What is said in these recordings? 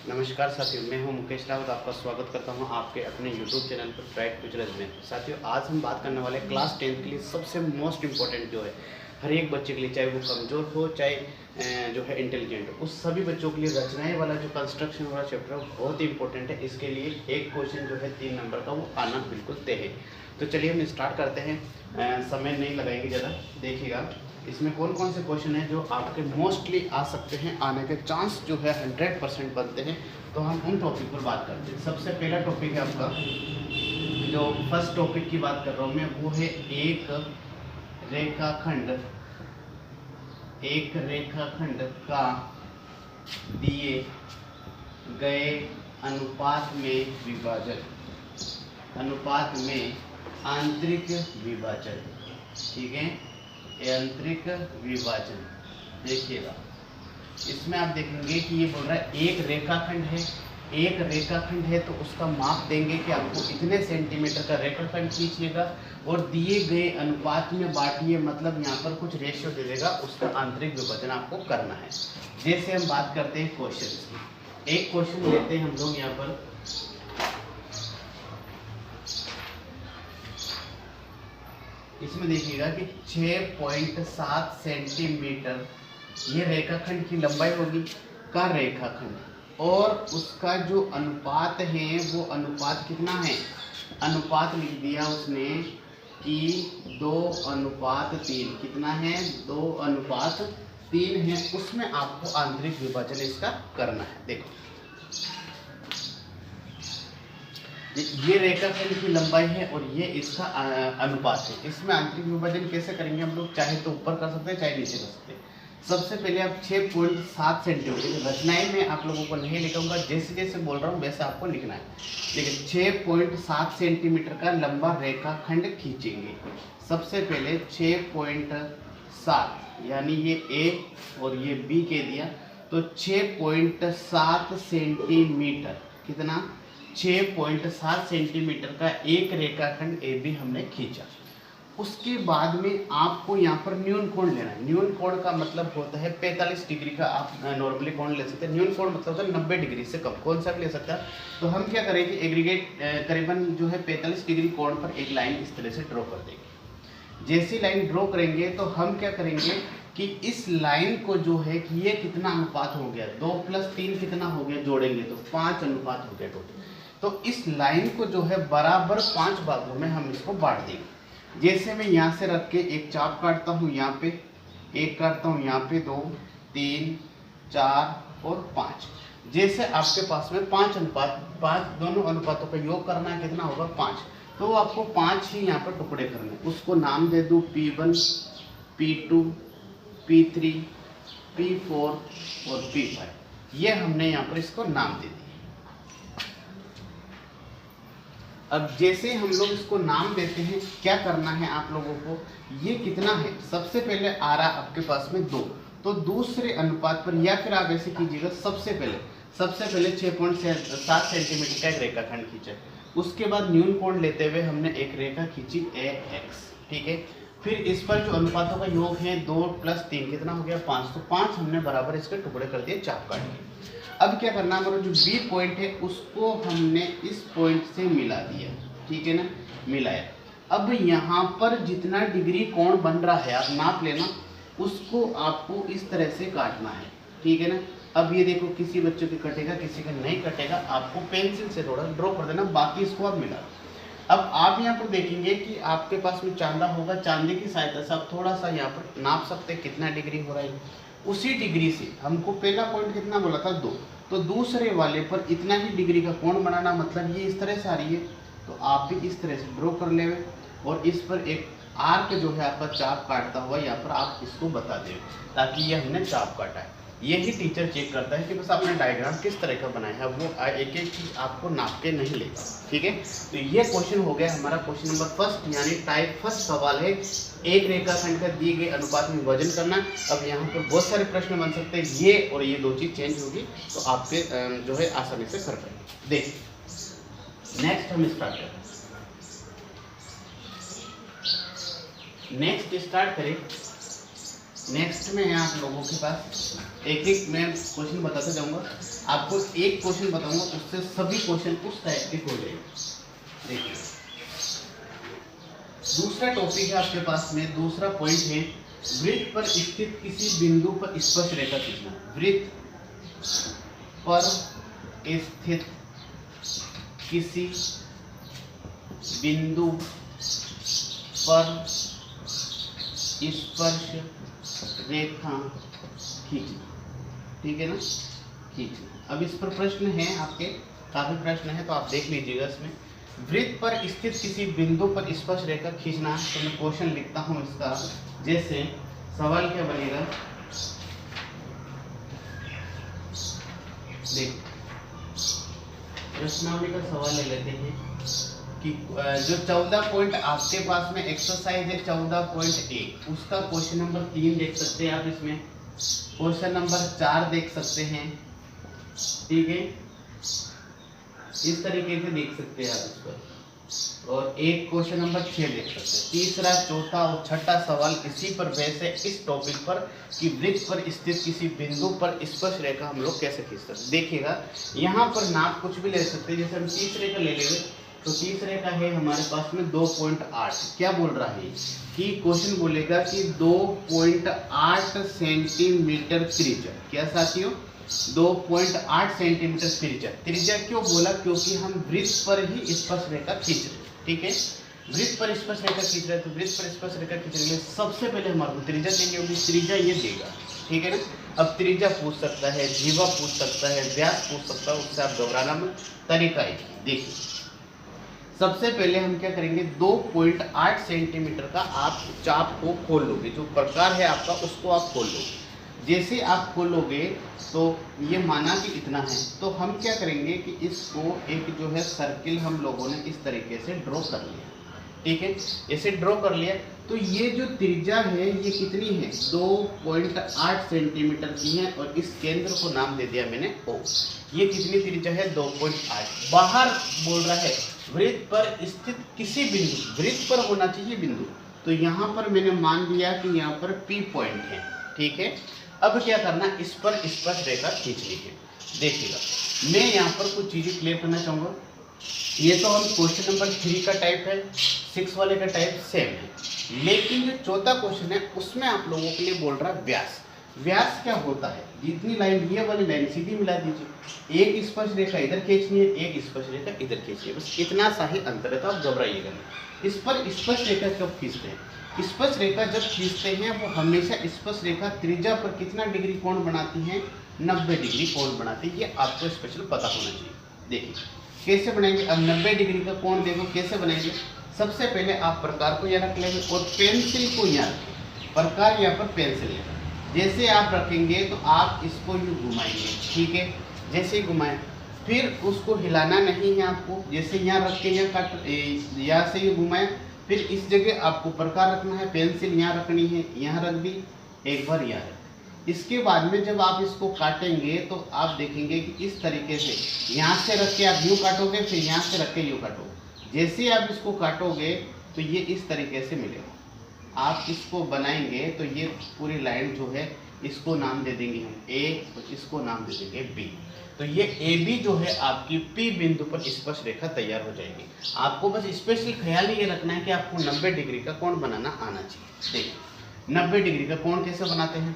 नमस्कार साथियों, मैं हूं मुकेश रावत। आपका स्वागत करता हूं आपके अपने YouTube चैनल पर ब्राइट फ्यूचर्स में। साथियों, आज हम बात करने वाले क्लास 10 के लिए सबसे मोस्ट इम्पोर्टेंट जो है हर एक बच्चे के लिए, चाहे वो कमज़ोर हो चाहे जो है इंटेलिजेंट हो, उस सभी बच्चों के लिए रचनाएं वाला जो कंस्ट्रक्शन वाला चैप्टर है बहुत ही इंपॉर्टेंट है। इसके लिए एक क्वेश्चन जो है 3 नंबर का वो आना बिल्कुल तय है। तो चलिए हम स्टार्ट करते हैं, समय नहीं लगाएंगे ज़्यादा। देखिएगा इसमें कौन कौन से क्वेश्चन हैं जो आपके मोस्टली आ सकते हैं, आने के चांस जो है 100% बनते हैं। तो हम उन टॉपिक पर बात करते हैं। सबसे पहला टॉपिक है आपका, जो फर्स्ट टॉपिक की बात कर रहा हूँ मैं, वो है एक रेखाखंड का दिए गए अनुपात में आंतरिक विभाजन, ठीक है, आंतरिक विभाजन। देखिएगा इसमें आप देखेंगे कि ये बोल रहा है एक रेखाखंड है तो उसका माप देंगे कि आपको इतने सेंटीमीटर का रेखाखंड खींचिएगा और दिए गए अनुपात में बांटिए, मतलब यहाँ पर कुछ रेशियो दे देगा, उसका आंतरिक विभाजन आपको करना है। जैसे हम बात करते हैं क्वेश्चन की, एक क्वेश्चन लेते हैं हम लोग यहाँ पर। इसमें देखिएगा कि 6.7 सेंटीमीटर ये रेखाखंड की लंबाई होगी का रेखाखंड, और उसका जो अनुपात है वो अनुपात कितना है, अनुपात लिख दिया उसने कि 2:3। कितना है, 2:3 है। उसमें आपको आंतरिक विभाजन इसका करना है। देखो ये रेखाखंड की लंबाई है और ये इसका अनुपात है। इसमें आंतरिक विभाजन कैसे करेंगे हम लोग, चाहे तो ऊपर कर सकते हैं चाहे नीचे कर सकते हैं। सबसे पहले आप 6.7 सेंटीमीटर, रचनाएं में आप लोगों को नहीं लिखूंगा, जैसे जैसे बोल रहा हूँ वैसे आपको लिखना है। लेकिन 6.7 सेंटीमीटर का लंबा रेखाखंड खींचेंगे। सबसे पहले 6.7, यानी ये ए और ये बी के दिया, तो 6.7 सेंटीमीटर, कितना, 6.7 सेंटीमीटर का एक रेखाखंड ए बी हमने खींचा। उसके बाद में आपको यहाँ पर न्यून कोण लेना है। न्यून कोण का मतलब होता है 45 डिग्री का। आप नॉर्मली कोण ले सकते हैं। न्यून कोण मतलब होता है 90 डिग्री से कम, कौन सा भी ले सकता है। तो हम क्या करेंगे, एग्रीगेट करीबन जो है 45 डिग्री कोण पर एक लाइन इस तरह से ड्रॉ कर देंगे। जैसी लाइन ड्रॉ करेंगे तो हम क्या करेंगे कि इस लाइन को जो है कि ये कितना अनुपात हो गया, 2 + 3 कितना हो गया, जोड़ेंगे तो 5 अनुपात हो गया टोटल। तो इस लाइन को जो है बराबर 5 भागों में हम इसको बांट देंगे। जैसे मैं यहाँ से रख के एक चाप काटता हूँ, यहाँ पे एक काटता हूँ, यहाँ पे 2, 3, 4 और 5। जैसे आपके पास में 5:5 दोनों अनुपातों का योग करना है, कितना होगा, 5। तो आपको 5 ही यहाँ पर टुकड़े करने हैं। उसको नाम दे दूँ P1, P2, P3, P4 और P5। ये हमने यहाँ पर इसको नाम दे दिया। अब जैसे हम लोग इसको नाम देते हैं, क्या करना है आप लोगों को, ये कितना है, सबसे पहले आ रहा आपके पास में 2, तो दूसरे अनुपात पर, या फिर आप ऐसे कीजिएगा, सबसे पहले 6.7 सेंटीमीटर का एक रेखाखंड खींचा। उसके बाद न्यून कोण लेते हुए हमने एक रेखा खींची AX, ठीक है। फिर इस पर जो अनुपातों का योग है 2 + 3 कितना हो गया, 5। तो 5 हमने बराबर इसके टुकड़े कर दिए चाप काट के। अब क्या करना, हमारा जो बी पॉइंट है उसको हमने इस पॉइंट से मिला दिया, ठीक है ना, मिलाया। अब यहाँ पर जितना डिग्री कोण बन रहा है आप नाप लेना, उसको आपको इस तरह से काटना है, ठीक है ना। अब ये देखो, किसी बच्चों के कटेगा, किसी का नहीं कटेगा, आपको पेंसिल से थोड़ा ड्रॉ कर देना, बाकी इसको आप मिला। अब आप यहाँ पर देखेंगे कि आपके पास में चांदा होगा, चांदी की सहायता से आप थोड़ा सा यहाँ पर नाप सकते हैं कितना डिग्री हो रहा है। उसी डिग्री से हमको पहला पॉइंट कितना बोला था, 2, तो दूसरे वाले पर इतना ही डिग्री का कोण बनाना, मतलब ये इस तरह से आ रही है, तो आप भी इस तरह से ड्रॉ कर ले और इस पर एक आर्क जो है आपका चाप काटता हुआ यहाँ पर आप इसको बता दें, ताकि ये हमने चाप काटा है। यही टीचर चेक करता है कि बस आपने डायग्राम किस तरह का बनाया है, वो एक एक चीज आपको नाप के नहीं लेगा, ठीक है। तो ये क्वेश्चन हो गया हमारा क्वेश्चन नंबर फर्स्ट, यानी टाइप फर्स्ट सवाल है, एक रेखाखंड का दिए गए अनुपात में विभाजन करना। अब यहाँ पर बहुत सारे प्रश्न बन सकते हैं, ये और ये 2 चीज चेंज होगी तो आपके जो है आसानी से कर पाएंगे। देखिए नेक्स्ट हम स्टार्ट करते हैं। नेक्स्ट स्टार्ट करें। नेक्स्ट में है आप लोगों के पास एक एक मैं क्वेश्चन बताते जाऊंगा। आपको एक क्वेश्चन बताऊंगा, उससे सभी क्वेश्चन उस टाइप के हो जाएंगे। देखिए दूसरा टॉपिक है आपके पास में, दूसरा पॉइंट है वृत्त पर स्थित किसी बिंदु पर स्पर्श रेखा खींचना। वृत्त पर स्थित किसी बिंदु पर स्पर्श रेखा खींचना, ठीक है ना, खींचना। अब इस पर प्रश्न है आपके, काफी प्रश्न है तो आप देख लीजिएगा इसमें। वृत्त पर स्थित किसी बिंदु पर स्पर्श रेखा खींचना, तो मैं क्वेश्चन लिखता हूं इसका। जैसे सवाल क्या बनेगा, देख प्रश्नावली का सवाल ले लेते हैं कि जो 14 पॉइंट आपके पास में एक्सरसाइज है 14.1, उसका क्वेश्चन नंबर 3 देख सकते हैं आप इसमें, क्वेश्चन नंबर 4 देख सकते हैं, ठीक है, इस तरीके से देख सकते हैं आप इस पर, और एक क्वेश्चन नंबर 6 देख सकते हैं। तीसरा, चौथा और छठा सवाल इसी पर बेस है, इस टॉपिक पर कि वृत्त पर स्थित किसी बिंदु पर स्पर्श रेखा हम लोग कैसे खींच सकते हैं। देखिएगा यहाँ पर नाप कुछ भी ले सकते हैं, जैसे हम तीसरे का ले लेंगे तो तीसरे का है हमारे पास में 2.8। क्या बोल रहा है कि क्वेश्चन बोलेगा कि 2.8 सेंटीमीटर त्रिज्या। क्या साथियों, 2.8 सेंटीमीटर त्रिज्या। त्रिज्या क्यों बोला, क्योंकि हम वृत्त पर ही स्पर्श रेखा खींच रहे हैं, ठीक है, वृत्त पर स्पर्श रेखा खींच रहे हैं, तो वृत्त पर स्पर्श रेखा खींचने के लिए सबसे पहले हमारे को त्रिज्या चाहिए होगी, त्रिज्या ये देगा, ठीक है ना। अब त्रिज्या पूछ सकता है, जीवा पूछ सकता है, व्यास पूछ सकता है, उससे आप घबराना मत। तरीका एक, देखिए सबसे पहले हम क्या करेंगे, 2.8 सेंटीमीटर का आप चाप को खोल लोगे, जो प्रकार है आपका उसको आप खोल लोगे। जैसे आप खोलोगे तो ये माना कि इतना है, तो हम क्या करेंगे कि इसको एक जो है सर्किल हम लोगों ने इस तरीके से ड्रॉ कर लिया, ठीक है, ऐसे ड्रॉ कर लिया। तो ये जो त्रिज्या है ये कितनी है, 2.8 सेंटीमीटर की है, और इस केंद्र को नाम दे दिया मैंने O। ये कितनी त्रिज्या है, 2.8। बाहर बोल रहा है वृत्त पर स्थित किसी बिंदु, वृत्त पर होना चाहिए बिंदु, तो यहाँ पर मैंने मान लिया कि यहाँ पर P पॉइंट है, ठीक है। अब क्या करना, इस पर स्पर्श रेखा खींचनी है। देखिएगा मैं यहाँ पर कुछ चीजें क्लियर करना चाहूंगा। ये तो हम क्वेश्चन नंबर 3 का टाइप है, 6 वाले का टाइप सेम है, लेकिन जो चौथा क्वेश्चन है उसमें आप लोगों के लिए बोल रहा है व्यास। व्यास क्या होता है, जितनी लाइन, ये वाली लाइन सीधी मिला दीजिए, एक स्पर्श रेखा इधर खींचनी है, एक स्पर्श रेखा इधर खींचनी है, बस इतना सा ही अंतर है, तो आप घबराइएगा नहीं। इस पर स्पर्श रेखा कब खींचते हैं, स्पर्श रेखा जब खींचते हैं वो हमेशा स्पर्श रेखा त्रिज्या पर कितना डिग्री कोण बनाती है, 90 डिग्री कोण बनाती है, ये आपको स्पेशल पता होना चाहिए। देखिए कैसे बनाएंगे, अब 90 डिग्री का कोण देखो कैसे बनाएंगे। सबसे पहले आप प्रकार को यहाँ रख लेंगे और पेंसिल को यहाँ रखें, प्रकार यहाँ पर पेंसिल है, जैसे आप रखेंगे तो आप इसको यूँ घुमाएंगे, ठीक है, जैसे ही घुमाएं फिर उसको हिलाना नहीं है आपको, जैसे यहाँ रख के यहाँ काट, यहाँ से ही घुमाएं, फिर इस जगह आपको प्रकार रखना है, पेंसिल यहाँ रखनी है, यहाँ रख दी, एक बार यहाँ रख। इसके बाद में जब आप इसको काटेंगे तो आप देखेंगे कि इस तरीके से यहाँ से रख के आप यूँ काटोगे, फिर यहाँ से रख के यूँ काटोगे। जैसे आप इसको काटोगे तो ये इस तरीके से मिलेगा। आप इसको बनाएंगे तो ये पूरी लाइन जो है इसको नाम दे देंगे हम ए, तो इसको नाम दे देंगे बी। तो ये ए बी जो है आपकी पी बिंदु पर स्पर्श रेखा तैयार हो जाएगी। आपको बस स्पेशल ख्याल ये रखना है कि आपको 90 डिग्री का कोण बनाना आना चाहिए। देखिए 90 डिग्री का कोण कैसे बनाते हैं,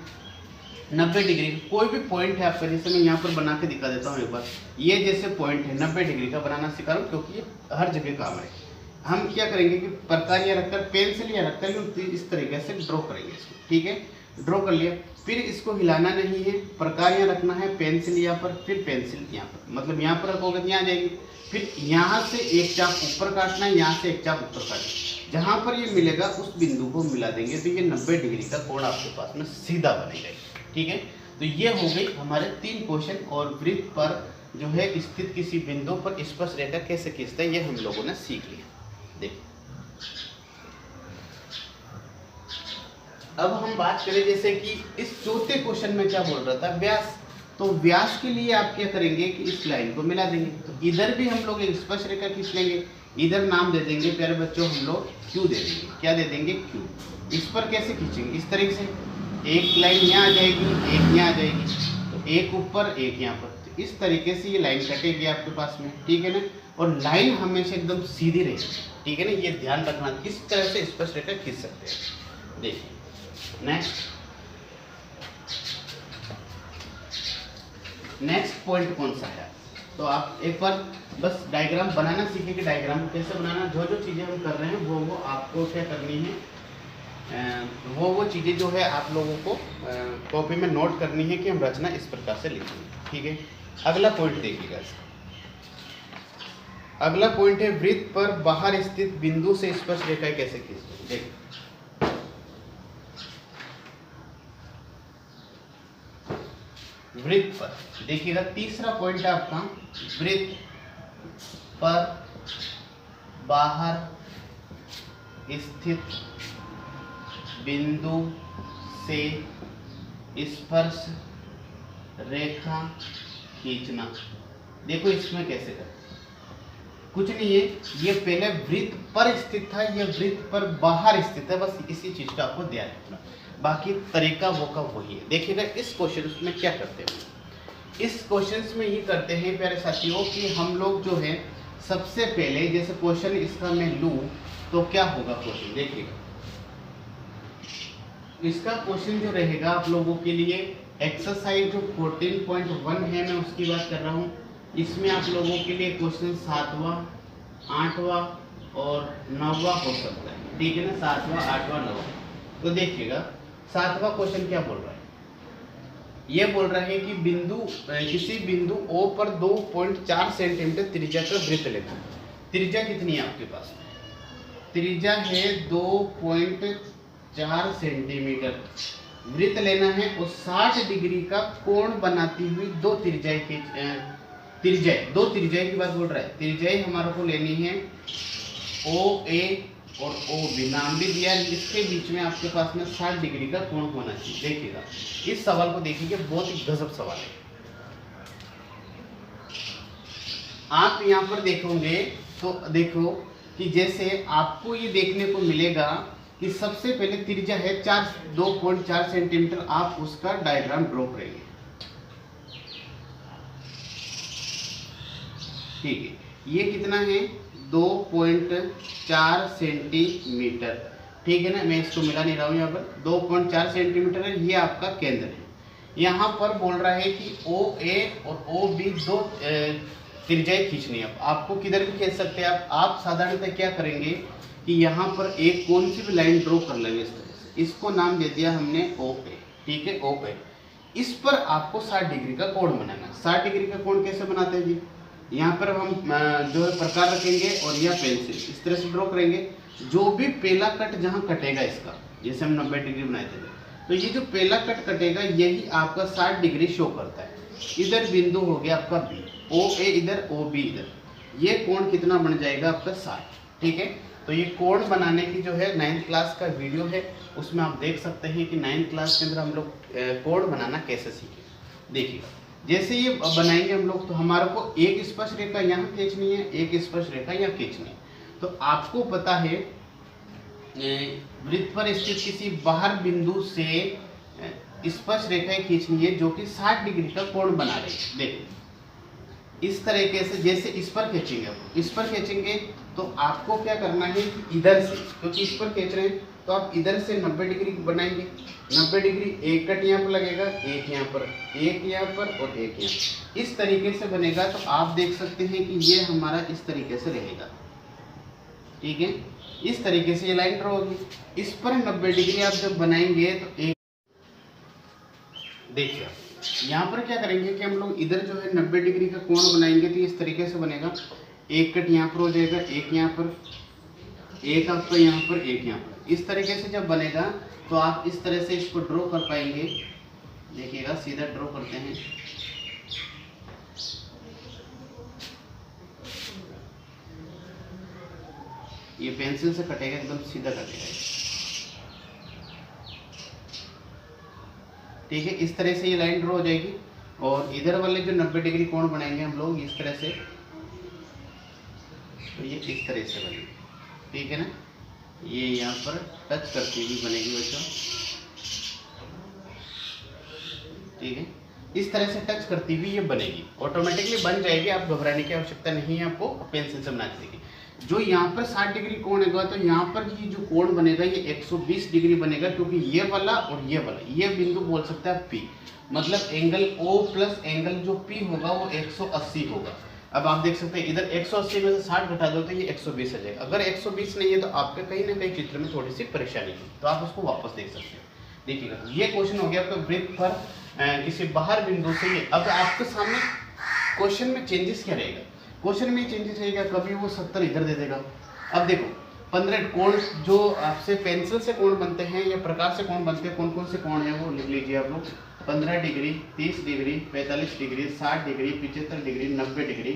90 डिग्री कोई भी पॉइंट है आपका, जैसे मैं यहाँ पर बना के दिखा देता हूँ एक बार। ये जैसे पॉइंट है 90 डिग्री का बनाना सिखा रहा हूँ क्योंकि ये हर जगह काम है। हम क्या करेंगे कि प्रकार या रखकर पेंसिल या रखकर इस तरीके से ड्रॉ करेंगे इसको, ठीक है, ड्रॉ कर लिया। फिर इसको हिलाना नहीं है, प्रकार यहाँ रखना है, पेंसिल यहाँ पर, फिर पेंसिल यहाँ पर, मतलब यहाँ पर रखोगे तो यहाँ जाएगी। फिर यहाँ से एक चाप ऊपर काटना है, यहाँ से एक चाप ऊपर काटना, जहाँ पर ये मिलेगा उस बिंदु को मिला देंगे तो ये 90 डिग्री का कोण आपके पास में सीधा बनेगा, ठीक है। तो ये हो गई हमारे 3 क्वेश्चन। और वृत्त पर जो है स्थित किसी बिंदु पर स्पर्श रेखा कैसे खींचते हैं ये हम लोगों ने सीख लिया। देखिए अब हम बात करें जैसे कि इस चौथे क्वेश्चन में क्या बोल रहा था, व्यास। तो व्यास के लिए आप क्या करेंगे कि इस लाइन को मिला देंगे, तो इधर भी हम लोग एक स्पर्श रेखा खींच लेंगे, इधर नाम दे देंगे प्यारे बच्चों हम लोग क्यू दे देंगे। क्या दे देंगे, क्यू। इस पर कैसे खींचेंगे, इस तरीके से एक लाइन यहाँ आ जाएगी, एक यहाँ आ जाएगी, तो एक ऊपर एक यहाँ पर, तो इस तरीके से ये लाइन कटेगी आपके पास में, ठीक है ना। और लाइन हमेशा एकदम सीधी रहेगी, ठीक है ना, ये ध्यान रखना। किस तरह से स्पर्श रेखा खींच सकते हैं, देखिए। नेक्स्ट पॉइंट कौन सा है, तो आप एक बार बस डायग्राम बनाना सीखें कि डायग्राम कैसे बनाना। जो जो चीज़ें हम कर रहे हैं वो आपको क्या करनी है, वो चीज़ें जो है आप लोगों को कॉपी में नोट करनी है कि हम रचना इस प्रकार से लिखेंगे, ठीक है। अगला पॉइंट देखिएगा इसका। अगला पॉइंट है वृत्त पर बाहर स्थित बिंदु से स्पर्श रेखाएं कैसे खींचते हैं, देखिए। वृत्त पर देखिएगा, तीसरा पॉइंट है आपका, वृत्त पर बाहर स्थित बिंदु से स्पर्श रेखा खींचना। देखो इसमें कैसे करते, कुछ नहीं है, ये पहले वृत्त पर स्थित था, ये वृत्त पर बाहर स्थित है, बस इसी चीज का आपको ध्यान रखना, बाकी तरीका वो का वही है। देखिएगा इस क्वेश्चन में क्या करते हैं, इस क्वेश्चन में ये करते हैं प्यारे साथियों कि हम लोग जो है सबसे पहले, जैसे क्वेश्चन इसका मैं लूँ तो क्या होगा क्वेश्चन, देखिएगा इसका क्वेश्चन जो रहेगा आप लोगों के लिए, एक्सरसाइज जो 14.1 है मैं उसकी बात कर रहा हूँ। इसमें आप लोगों के लिए क्वेश्चन 7वां, 8वां और 9वां हो सकता है, ठीक है ना, 7वां, 8वां, 9वां। तो देखिएगा 7वां क्वेश्चन क्या बोल रहा है, ये बोल रहा है कि किसी बिंदु O पर 2.4 सेंटीमीटर त्रिज्या का वृत्त लेना है। त्रिज्या कितनी है आपके पास, त्रिज्या है 2.4 सेंटीमीटर, वृत्त लेना है और 60 डिग्री का कोण बनाती हुई दो त्रिज्याएं की बात बोल रहा है। त्रिज्याएं हमारे को लेनी है OA और OB, नाम भी दिया, इसके बीच में आपके पास में 60 डिग्री का कोण होना चाहिए। देखिएगा इस सवाल को देखिए, बहुत ही गजब सवाल है। आप यहाँ पर देखोगे तो देखो कि जैसे आपको ये देखने को मिलेगा कि सबसे पहले त्रिज्या है 2.4 सेंटीमीटर, आप उसका डायग्राम ड्रॉ करेंगे, ठीक है। ये कितना है 2.4 सेंटीमीटर, ठीक है ना, मैं इसको मिला नहीं रहा हूँ, यहाँ पर 2.4 सेंटीमीटर है, ये आपका केंद्र है। यहाँ पर बोल रहा है कि OA और OB दो त्रिज्याएं खींचनी है। आपको किधर भी खींच सकते हैं आप साधारणतः क्या करेंगे कि यहाँ पर एक कौन सी भी लाइन ड्रॉ कर लेंगे इस तरह से, इसको नाम दे दिया हमने OA, ठीक है, OA। इस पर आपको 60 डिग्री का कोण बनाना। 60 डिग्री का कोण कैसे बनाते हैं जी, यहाँ पर हम जो है प्रकार रखेंगे और यह पेंसिल इस तरह से ड्रॉ करेंगे। जो भी पहला कट जहाँ कटेगा इसका, जैसे हम 90 डिग्री बनाए थे, तो ये जो पहला कट कटेगा यही आपका 60 डिग्री शो करता है। इधर बिंदु हो गया आपका B, OA इधर, OB इधर, ये कोण कितना बन जाएगा आपका 60, ठीक है। तो ये कोण बनाने की जो है 9th क्लास का वीडियो है, उसमें आप देख सकते हैं कि 9th क्लास के अंदर हम लोग कोण बनाना कैसे सीखे। देखिए जैसे ये बनाएंगे हम लोग, तो हमारे को एक स्पर्श रेखा यहाँ खींचनी है, एक स्पर्श रेखा यहाँ खींचनी है। तो आपको पता है वृत्त पर स्थित किसी बाहर बिंदु से स्पर्श रेखाएं खींचनी है जो कि 60 डिग्री का कोण बना रही है। देखिए इस तरीके से, जैसे इस पर खींचेंगे, इस पर खींचेंगे तो आपको क्या करना है कि इधर से, क्योंकि इस पर खींच रहे हैं तो आप इधर से 90 डिग्री बनाएंगे। 90 डिग्री, एक कट यहाँ पर लगेगा, एक यहाँ पर, एक यहाँ पर और एक यहाँ, इस तरीके से बनेगा। तो आप देख सकते हैं कि ये हमारा इस तरीके से रहेगा, ठीक है। इस तरीके से ये लाइन ड्रॉ होगी। इस पर 90 डिग्री आप जब बनाएंगे तो एक, देखिए यहाँ पर क्या करेंगे कि हम लोग इधर जो है 90 डिग्री का कोण बनाएंगे, तो इस तरीके से बनेगा। एक कट यहाँ पर हो जाएगा, एक यहाँ पर, एक आपका यहाँ पर, एक यहाँ पर। इस तरीके से जब बनेगा तो आप इस तरह से इसको ड्रॉ कर पाएंगे। देखिएगा सीधा ड्रॉ करते हैं, ये पेंसिल से कटेगा, एकदम सीधा कटेगा, ठीक है। इस तरह से ये लाइन ड्रॉ हो जाएगी और इधर वाले जो 90 डिग्री कोण बनाएंगे हम लोग इस तरह से, तो ये इस तरह से बनेगी, ठीक है ना। ये यहाँ पर टच करती हुई बनेगी बच्चों, ठीक है। इस तरह से टच करती हुई ये बनेगी, ऑटोमेटिकली बन जाएगी, आप घबराने की आवश्यकता नहीं है आपको पेंसिल से बना के देखिए। जो यहाँ पर 60 डिग्री कोण होगा तो यहाँ पर ये जो कोण बनेगा ये 120 डिग्री बनेगा, क्योंकि ये वाला और ये बिंदु बोल सकते हैं P, मतलब एंगल O प्लस एंगल जो P होगा वो 180 होगा। अब आप देख सकते हैं इधर 180 में से 60 घटा दो तो ये 120 आ जाएगा। अगर 120 नहीं है तो आपके कहीं ना कहीं चित्र में थोड़ी सी परेशानी है, तो आप उसको वापस देख सकते हैं। देखिएगा ये क्वेश्चन हो गया आपका वृत्त पर किसी बाहर बिंदु से ये। अब आपके सामने क्वेश्चन में चेंजेस क्या रहेगा, क्वेश्चन में चेंजेस रहेगा, कभी वो 70 इधर दे देगा। अब देखो 15 कोण जो आपसे पेंसिल से कोण बनते हैं या प्रकाश से कोण बनते हैं, कौन कौन से कोण है वो लिख लीजिए आप लोग। 15 degree, 30 degree, 45 degree, 60 degree, 75 degree, 90 degree,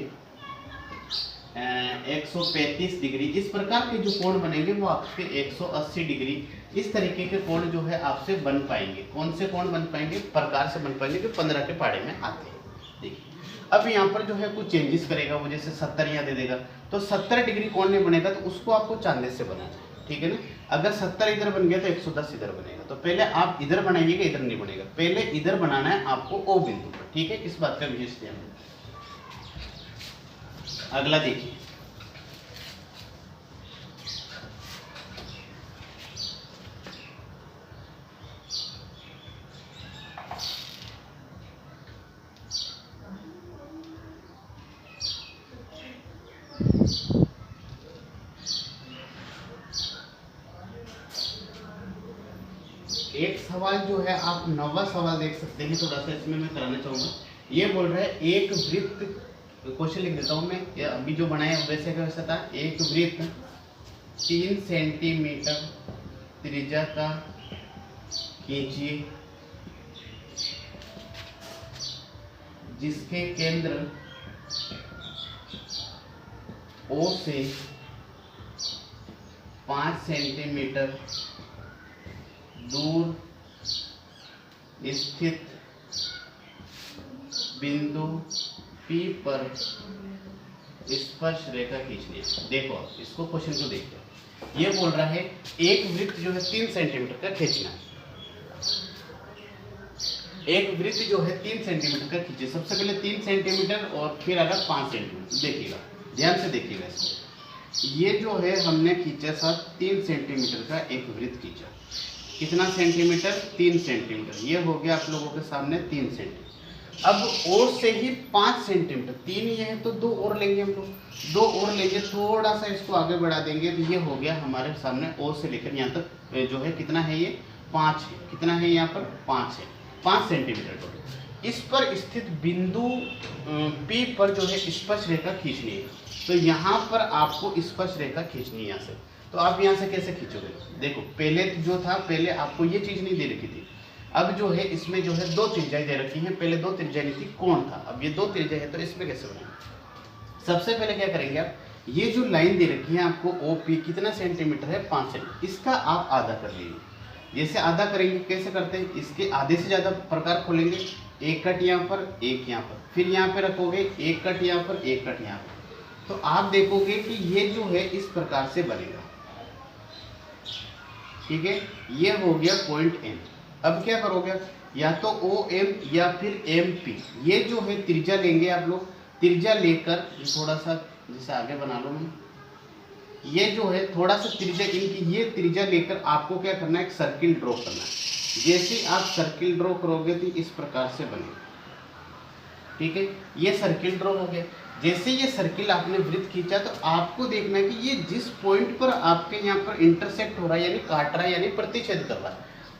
135 degree. इस प्रकार के जो कोण बनेंगे वो आपके 180 डिग्री, इस तरीके के कोण जो है आपसे बन पाएंगे। कौन से कोण बन पाएंगे, प्रकार से बन पाएंगे जो 15 के पाढ़े में आते हैं। देखिए अब यहाँ पर जो है कुछ चेंजेस करेगा वो, जैसे 70 यहाँ दे देगा तो 70 डिग्री कोण नहीं बनेगा, तो उसको आपको चांदे से बनाना है, ठीक है ना। अगर 70 इधर बन गया तो 110 इधर बनेगा, तो पहले आप इधर बनाइएगा, इधर नहीं बनेगा, पहले इधर बनाना है आपको O बिंदु पर, ठीक है। इस बात का विशेष ध्यान रखिए। अगला देखिए, एक सवाल जो है आप 9वां सवाल देख सकते हैं, थोड़ा सा इसमें मैं कराना चाहूंगा। ये बोल रहा है एक वृत्त, क्वेश्चन लिख देता हूं मैं, ये अभी जो बनाया वैसे का वैसा था। एक वृत्त 3 सेंटीमीटर त्रिज्या का खींचिए, जिसके केंद्र O से 5 सेंटीमीटर दूर स्थित बिंदु P पर स्पर्श रेखा खींचनी है। देखो इसको क्वेश्चन को देखते हैं। ये बोल रहा है एक वृत्त जो है 3 सेंटीमीटर का खींचना है। एक वृत्त जो है 3 सेंटीमीटर का खींचे, सबसे पहले 3 सेंटीमीटर और फिर अगर 5 सेंटीमीटर। देखिएगा ध्यान से देखिएगा इसको, ये जो है हमने खींचा साथ 3 सेंटीमीटर का एक वृत्त खींचा। कितना सेंटीमीटर, 3 सेंटीमीटर। ये हो गया आप लोगों के सामने 3 सेंटीमीटर। अब O से ही 5 सेंटीमीटर, 3 ये है तो 2 और लेंगे हम लोग, 2 और लेंगे, थोड़ा सा इसको आगे बढ़ा देंगे तो ये हो गया हमारे सामने O से लेकर यहाँ तक जो है कितना है, ये 5 है। कितना है यहाँ पर, 5 है, 5 सेंटीमीटर टोटल। इस पर स्थित बिंदु P पर जो है स्पर्श रेखा खींचनी है। तो यहाँ पर आपको स्पर्श रेखा खींचनी है यहाँ से। तो आप यहाँ से कैसे खींचोगे, देखो पहले जो था, पहले आपको ये चीज नहीं दे रखी थी। अब जो है इसमें जो है 2 त्रिज्याएं दे रखी हैं, पहले 2 त्रिज्याएं थी, कोण था, अब ये 2 त्रिज्या है, तो इसमें कैसे बनाएंगे। सबसे पहले क्या करेंगे आप, ये जो लाइन दे रखी है आपको OP कितना सेंटीमीटर है, 5 सेंटीमीटर, इसका आप आधा कर लीजिए। जैसे आधा करेंगे कैसे करते हैं, इसके आधे से ज्यादा प्रकार खोलेंगे, एक कट यहाँ पर, एक यहाँ पर, फिर यहाँ पे रखोगे, एक कट यहाँ पर, एक कट यहाँ पर, तो आप देखोगे कि ये जो है इस प्रकार से बनेगा, ठीक है। ये हो गया पॉइंट M। अब क्या करोगे, या तो OM या फिर MP, ये जो है त्रिज्या लेंगे आप लोग, त्रिज्या लेकर थोड़ा सा जैसे आगे बना लो मैं, ये जो है थोड़ा सा त्रिज्या इनकी, ये त्रिज्या लेकर आपको क्या करना है, एक सर्किल ड्रॉ करना है। जैसे आप सर्किल ड्रॉ करोगे तो इस प्रकार से बनेगा, ठीक है। ये सर्किल ड्रॉ हो गया। जैसे ये सर्किल आपने वृत्त खींचा तो आपको देखना है कि ये जिस पॉइंट पर आपके यहाँ पर इंटरसेक्ट हो रहा है, यानी काट रहा है, यानी प्रतिच्छेद कर रहा है,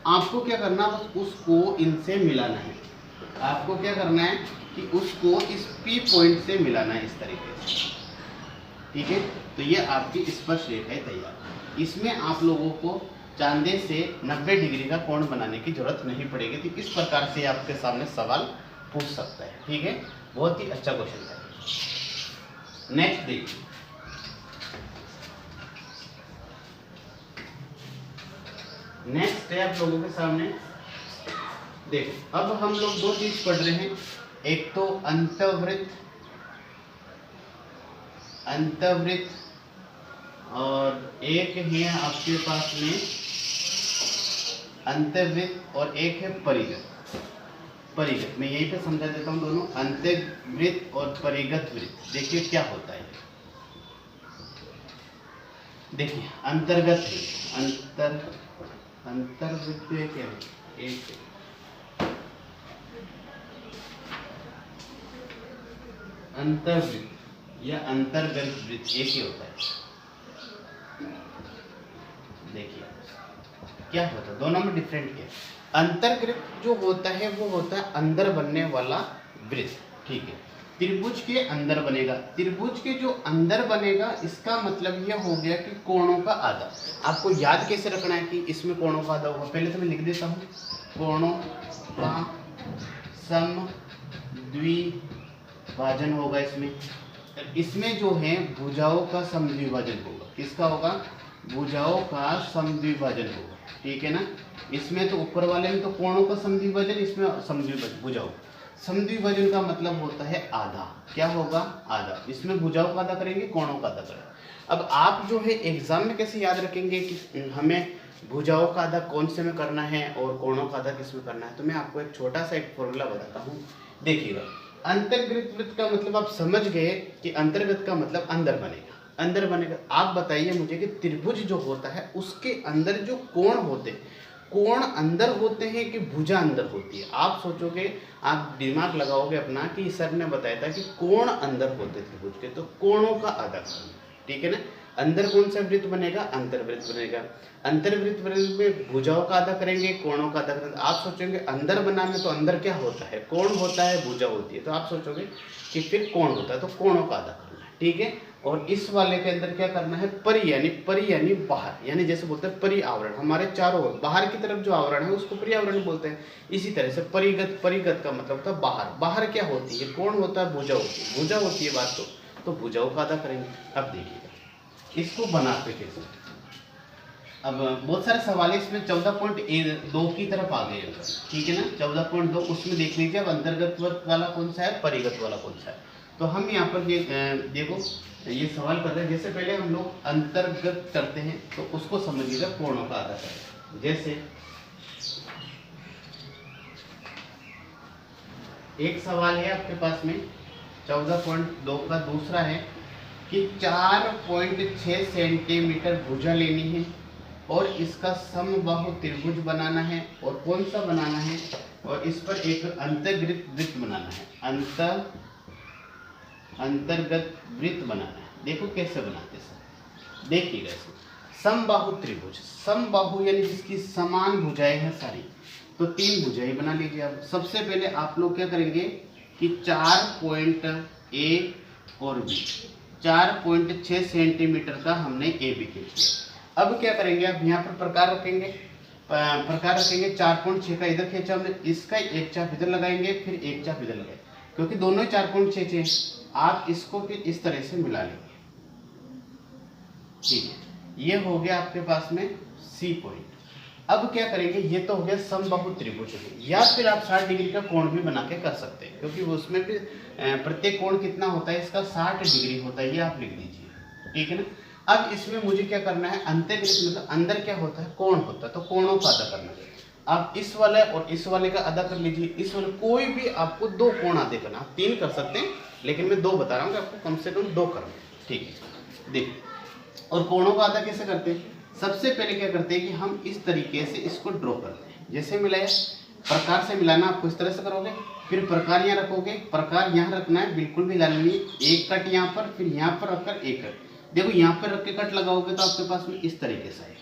आपको क्या करना, बस उसको इनसे मिलाना है। आपको क्या करना है कि उसको इस P पॉइंट से मिलाना है, इस तरीके से, ठीक है। तो ये आपकी स्पर्श रेखा है तैयार। इसमें आप लोगों को चांदे से 90 डिग्री का कोण बनाने की जरूरत नहीं पड़ेगी। तो इस प्रकार से आपके सामने सवाल पूछ सकता है, ठीक है। बहुत ही अच्छा क्वेश्चन था। नेक्स्ट देखिए, नेक्स्ट है आप लोगों के सामने, देखो अब हम लोग 2 चीज पढ़ रहे हैं, एक तो अंतःवृत्त, और एक है आपके पास में अंतःवृत्त और एक है परिवृत्त। परिगत। मैं यहीं पे समझा देता हूँ दोनों, अंतर्वृत्त और परिगत वृत्त। देखिए क्या होता है, देखिए अंतर्गत अंतर्वृत्त क्या है, एक अंतर्वृत्त या अंतर्गत वृत्त एक ही होता है। देखिए क्या होता है, दोनों में डिफरेंट क्या है। अंतर्वृत्त जो होता है वो होता है अंदर बनने वाला वृत्त, ठीक है। त्रिभुज के अंदर बनेगा, त्रिभुज के जो अंदर बनेगा इसका मतलब यह हो गया कि कोणों का आधा। आपको याद कैसे रखना है कि इसमें कोणों का आधा होगा, पहले तो मैं लिख देता हूँ, कोणों का समद्विभाजन होगा इसमें। इसमें जो है भुजाओं का समद्विभाजन होगा, किसका होगा, भुजाओं का समद्विभाजन होगा, ठीक है ना। इसमें तो ऊपर वाले में तो कोणों का समद्विभाजन, इसमें समद्विभाजन भुजाओं। समद्विभाजन का मतलब होता है आधा, क्या होगा, आधा। इसमें भुजाओं का आधा करेंगे, कोणों का आधा करेंगे। अब आप जो है एग्जाम में कैसे याद रखेंगे कि हमें भुजाओं का आधा कौन से में करना है और कोणों का आधा किस में करना है, तो मैं आपको एक छोटा सा एक फॉर्मूला बताता हूँ। देखिएगा, अंतर्गत वृत्त का मतलब आप समझ गए कि अंतर्गत का मतलब अंदर बनेगा, अंदर बनेगा। आप बताइए मुझे कि त्रिभुज जो होता है उसके अंदर जो कोण होते हैं, कोण अंदर होते हैं कि भुजा अंदर होती है। आप सोचोगे, आप दिमाग लगाओगे अपना कि सर ने बताया था कि कोण अंदर होते त्रिभुज के, तो कोणों का आधा करना, ठीक है ना। अंदर कौन सा वृत्त बनेगा, अंतर्वृत्त बनेगा। अंतर्वृत्त में भुजाओं का आधा करेंगे, कोणों का आधा करेंगे। आप सोचोगे अंदर बनाने, तो अंदर क्या होता है, कोण होता है, भुजा होती है, तो आप सोचोगे कि फिर कोण होता है, तो कोणों का आधा करना है, ठीक है। और इस वाले के अंदर क्या करना है, परि यानी बाहर, यानी जैसे बोलते हैं परिआवरण, हमारे चारों ओर बाहर की तरफ जो आवरण है उसको परिआवरण बोलते हैं। इसी तरह से परिगत, परिगत का मतलब होता है बाहर। बाहर क्या होती है, कोण होता है, भुजा होती है, भुजा होती है बात, तो भुजाओं का आधा करेंगे। अब देखिएगा इसको बनाते कैसे। अब बहुत सारे सवाल इसमें 14.2 की तरफ आ गए, ठीक है ना। 14.2 उसमें देख लीजिए अब अंतर्गत वाला कौन सा है, परिगत वाला कौन सा है। तो हम यहाँ पर ये देखो ये सवाल कर रहे हैं। जैसे पहले हम लोग अंतर्गत करते हैं तो उसको समझिएगा, कोणों का आधा करें। जैसे एक सवाल है आपके पास में 14.2 का, दूसरा है कि 4.6 सेंटीमीटर भुजा लेनी है और इसका समबाहु त्रिभुज बनाना है, और कौन सा बनाना है, और इस पर एक अंतर्गत वृत्त बनाना है, अंतर्गत वृत्त बनाना है। देखो कैसे बनाते सर, देखिएगा इसको। समबाहु त्रिभुज, समबाहु यानी जिसकी समान भुजाएं हैं सारी, तो 3 भुजाएं बना लीजिए। अब सबसे पहले आप लोग क्या करेंगे कि 4.A और B, 4.6 सेंटीमीटर का हमने ए बी खींच लिया। अब क्या करेंगे, अब यहाँ पर प्रकार रखेंगे, 4.6 का इधर खींचा हमने, इसका एक चाप इधर लगाएंगे, फिर एक चाप इधर लगाएंगे, क्योंकि दोनों ही 4.6 आप इसको फिर इस तरह से मिला लेंगे, ठीक है। ये हो गया आपके पास में सी पॉइंट। अब क्या करेंगे, ये तो हो गया समबाहु त्रिभुज, या फिर आप 60 डिग्री का कोण भी बना के कर सकते हैं, क्योंकि उसमें भी प्रत्येक कोण कितना होता है, इसका 60 डिग्री होता है, ये आप लिख लीजिए, ठीक है ना। अब इसमें मुझे क्या करना है, अंतर्गत मतलब अंदर क्या होता है, कोण होता है, तो कोणों का आधा करना है। आप इस वाले और इस वाले का आधा कर लीजिए। इस वाले कोई भी आपको 2 कोण आधे करना, आप 3 कर सकते हैं, लेकिन मैं 2 बता रहा हूँ कि आपको कम से कम 2 करना है, ठीक है। देखिए, और कोणों का आधा कैसे करते हैं, सबसे पहले क्या करते हैं कि हम इस तरीके से इसको ड्रॉ करते हैं। जैसे मिलाया, प्रकार से मिलाना आपको इस तरह से करोगे, फिर प्रकार यहाँ रखोगे, प्रकार यहाँ रखना है, बिल्कुल भी हिलाना नहीं, एक कट यहाँ पर, फिर यहाँ पर रखकर एक कट। देखो यहाँ पर रख के कट लगाओगे तो आपके पास में इस तरीके से आएगा,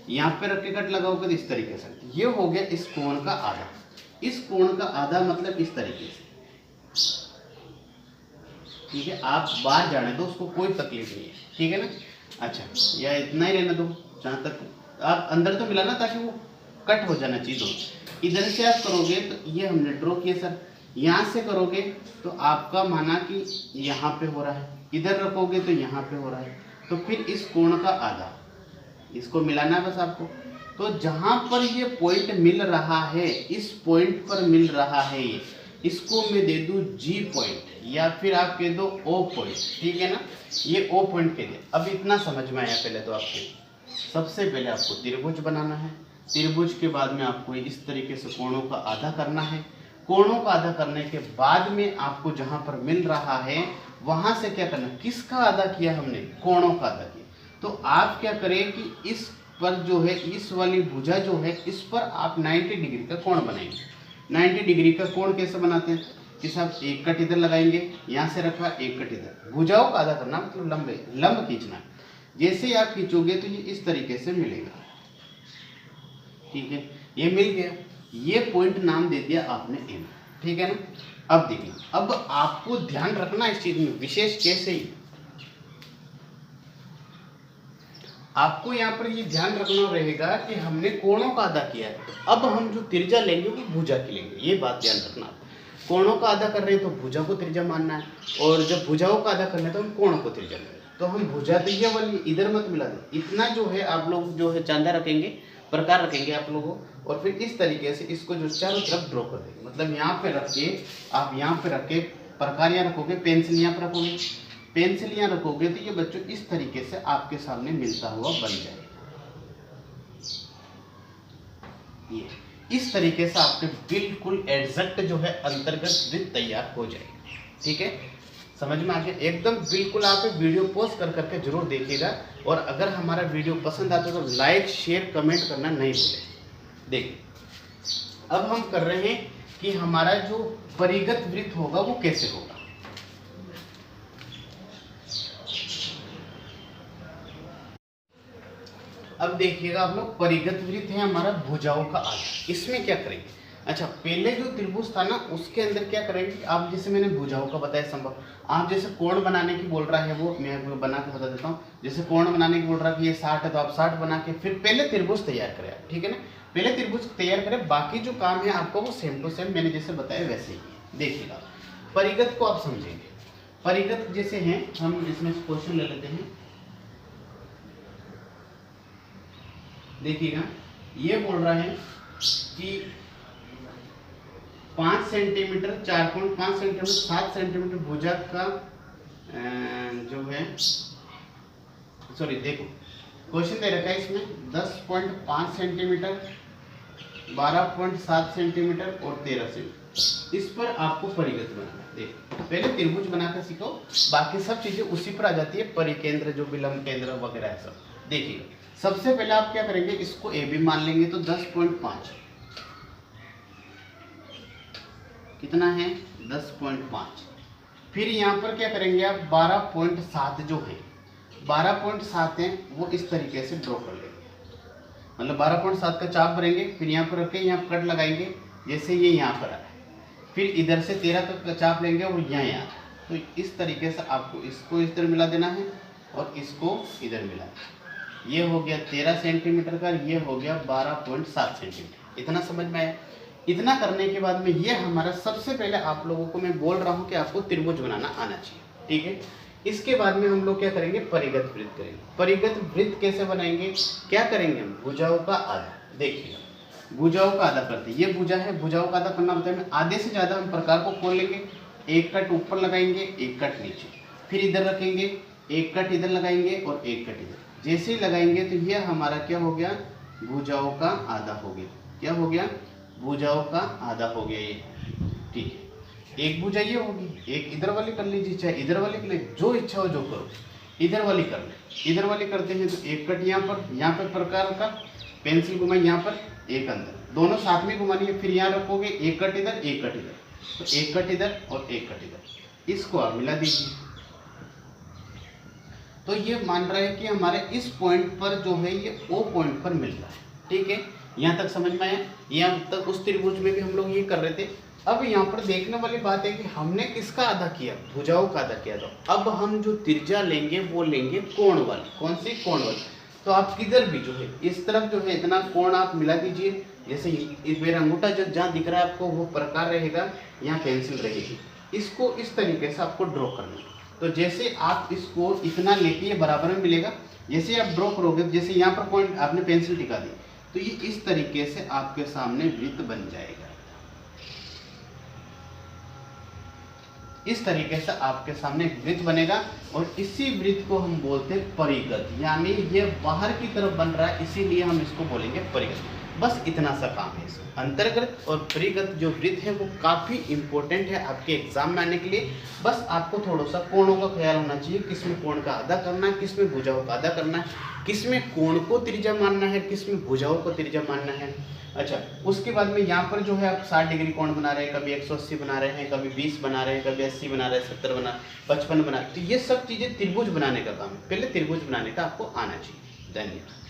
यहाँ पे रख के कट लगाओगे तो इस तरीके से। ये हो गया इस कोण का आधा। इस कोण का आधा मतलब इस तरीके से, ठीक है। आप बाहर जाने दो, उसको कोई तकलीफ नहीं है, ठीक है ना। अच्छा, या इतना ही रहना दो, जहाँ तक आप अंदर तो मिलाना ताकि वो कट हो जाना चाहिए। दो इधर से आप करोगे तो ये हमने ड्रॉ किया सर, यहाँ से करोगे तो आपका माना कि यहाँ पे हो रहा है, इधर रखोगे तो यहाँ पे हो रहा है, तो फिर इस कोण का आधा, इसको मिलाना है बस आपको। तो जहां पर ये पॉइंट मिल रहा है, इस पॉइंट पर मिल रहा है ये, इसको मैं दे दूं जी पॉइंट, या फिर आप कह दो ओ पॉइंट, ठीक है ना। ये ओ पॉइंट कह दिया। अब इतना समझ में आया। पहले तो आपके सबसे पहले आपको त्रिभुज बनाना है, त्रिभुज के बाद में आपको इस तरीके से कोणों का आधा करना है, कोणों का आधा करने के बाद में आपको जहां पर मिल रहा है वहां से क्या करना, किसका आधा किया हमने, कोणों का आधा किया। तो आप क्या करें कि इस पर जो है, इस वाली भुजा जो है, इस पर आप 90 डिग्री का कोण बनाएंगे। 90 डिग्री का कोण कैसे बनाते हैं कि साहब एक कट इधर लगाएंगे, यहाँ से रखा, एक कट इधर। भुजाओं का आधा करना मतलब लंब खींचना। जैसे ही आप खींचोगे तो ये इस तरीके से मिलेगा, ठीक है, ये मिल गया। ये पॉइंट नाम दे दिया आपने एम, ठीक है ना। अब देखिए, अब आपको ध्यान रखना इस चीज में विशेष कैसे ही आपको यहाँ पर ये ध्यान रखना रहेगा कि हमने कोणों का आधा किया है, तो अब हम जो त्रिज्या लेंगे वो भुजा की लेंगे, ये बात ध्यान रखना। कोणों का आधा कर रहे हैं तो भुजा को त्रिज्या मानना है, और जब भुजाओं का आधा करना है तो हम कोण को त्रिज्या लेंगे। तो हम भुजा त्रिज्या वाली इधर मत मिला दें, इतना जो है आप लोग जो है चांदा रखेंगे, प्रकार रखेंगे आप लोगों, और फिर इस तरीके से इसको जो चारों तरफ ड्रॉ कर देंगे। मतलब यहाँ पे रख के आप यहाँ पे रख के प्रकार यहाँ रखोगे, पेंसिल यहाँ पर रखोगे, पेंसिल यहाँ रखोगे, तो ये बच्चों इस तरीके से आपके सामने मिलता हुआ बन जाएगा। ये इस तरीके से आपके बिल्कुल एग्जैक्ट जो है अंतर्गत वृत्त तैयार हो जाएगा, ठीक है, समझ में आ गया एकदम। बिल्कुल आप वीडियो पॉज कर करके जरूर देखिएगा, और अगर हमारा वीडियो पसंद आता है तो लाइक शेयर कमेंट करना नहीं भूलें। देखिए, अब हम कर रहे हैं कि हमारा जो परिगत वृत्त होगा वो कैसे होगा। अब देखिएगा आप लोग, परिगत वृत्त है हमारा भुजाओं का आधा। इसमें क्या करेंगे, अच्छा पहले जो त्रिभुज था ना उसके अंदर क्या करेंगे, आप जैसे मैंने भुजाओं का बताया संभव, आप जैसे कोण बनाने की बोल रहा है वो मैं बना के बता देता हूँ। जैसे कोण बनाने की बोल रहा है कि ये 60 है, तो आप 60 बना के फिर पहले त्रिभुज तैयार करें, ठीक है ना। पहले त्रिभुज तैयार करें, बाकी जो काम है आपको वो सेम टू सेम मैंने जैसे बताया वैसे ही। देखिएगा परिगत को आप समझेंगे। परिगत जैसे हैं, हम इसमें क्वेश्चन ले लेते हैं। देखिएगा, ये बोल रहा है कि 5 सेंटीमीटर 4.5 सेंटीमीटर 7 सेंटीमीटर भुजा का जो है, सॉरी देखो क्वेश्चन दे रखा है इसमें 10.5 सेंटीमीटर 12.7 सेंटीमीटर और 13 सेंटीमीटर। इस पर आपको परिगत बनाना है। देखो पहले त्रिभुज बनाकर सीखो, बाकी सब चीजें उसी पर आ जाती है, परिकेंद्र जो विलंब केंद्र वगैरह है सब। देखिए सबसे पहले आप क्या करेंगे, इसको ए बी मान लेंगे, तो 10.5 कितना है 10.5। फिर यहाँ पर क्या करेंगे आप 12.7 जो है 12.7 है वो इस तरीके से ड्रॉ कर लेंगे। मतलब 12.7 का चाप भरेंगे, फिर यहाँ पर रख के यहाँ कट लगाएंगे, जैसे ये यहाँ पर आ है। फिर इधर से 13 का चाप लेंगे और यहाँ यहाँ। तो इस तरीके से आपको इसको इधर मिला देना है और इसको इधर मिला। ये हो गया 13 सेंटीमीटर का, ये हो गया 12.7 सेंटीमीटर। इतना समझ में आया। इतना करने के बाद में ये हमारा सबसे पहले आप लोगों को मैं बोल रहा हूँ कि आपको त्रिभुज बनाना आना चाहिए, ठीक है। इसके बाद में हम लोग क्या करेंगे, परिगत वृत्त करेंगे। परिगत वृत्त कैसे बनाएंगे, क्या करेंगे हम, भुजाओं का आधा। देखिएगा भुजाओं का आधा करते हैं, ये भुजा है, भुजाओं का आधा करना बताया मैं। आधे से ज़्यादा हम प्रकार को खोल लेंगे, एक कट ऊपर लगाएंगे, एक कट नीचे, फिर इधर रखेंगे, एक कट इधर लगाएंगे और एक कट इधर। जैसे ही लगाएंगे तो ये हमारा क्या हो गया, भुजाओं का आधा हो गया। क्या हो गया, भुजाओं का आधा हो गया ये, ठीक है। एक भुजा ये होगी, एक इधर वाली कर लीजिए, चाहे इधर वाली कर लीजिए, जो इच्छा हो जो करो। इधर वाली कर ले, इधर वाली करते हैं तो एक कट यहाँ पर प्रकार का पेंसिल घुमाई, यहाँ पर एक अंदर, दोनों साथ में घुमानी है। फिर यहाँ रखोगे एक कट इधर, एक कट इधर, तो एक कट इधर और एक कट इधर, इसको आप मिला दीजिए। तो ये मान रहा है कि हमारे इस पॉइंट पर जो है ये ओ पॉइंट पर मिल रहा है, ठीक है। यहाँ तक समझ में आया। यहाँ तक उस त्रिभुज में भी हम लोग ये कर रहे थे। अब यहाँ पर देखने वाली बात है कि हमने किसका आधा किया, भुजाओं का आधा किया। तो अब हम जो त्रिज्या लेंगे वो लेंगे कोण वाली। कौन सी, कोण वाली। तो आप किधर भी जो है इस तरफ जो है इतना कोण आप मिला दीजिए। जैसे मेरा अंगूठा जो जहाँ दिख रहा है आपको वो प्रकार रहेगा, यहाँ पेंसिल रहेगी। इसको इस तरीके से आपको ड्रॉ करना है। तो जैसे आप इसको इतना लेके ये बराबर में मिलेगा, जैसे आप ड्रॉ करोगे, जैसे यहाँ पर पॉइंट आपने पेंसिल टिका दी, तो ये इस तरीके से आपके सामने वृत्त बन जाएगा। इस तरीके से आपके सामने एक वृत्त बनेगा और इसी वृत्त को हम बोलते हैं परिगत, यानी ये बाहर की तरफ बन रहा है, इसीलिए हम इसको बोलेंगे परिगत। बस इतना सा काम है इसमें। अंतर्गत और परिगत जो वृत्त है वो काफ़ी इंपॉर्टेंट है आपके एग्जाम में आने के लिए। बस आपको थोड़ा सा कोणों का ख्याल होना चाहिए, किसमें कोण का आधा करना है, किसमें भुजाओं का आधा करना है, किसमें कोण को त्रिज्या मानना है, किसमें भुजाओं को त्रिज्या मानना है। अच्छा, उसके बाद में यहाँ पर जो है आप 60 डिग्री कोण बना रहे हैं, कभी 180 बना रहे हैं, कभी 20 बना रहे हैं, कभी 80 बना रहे हैं, 70 बना, 55 बना, तो ये सब चीज़ें त्रिभुज बनाने का काम है। पहले त्रिभुज बनाने का आपको आना चाहिए। धन्यवाद।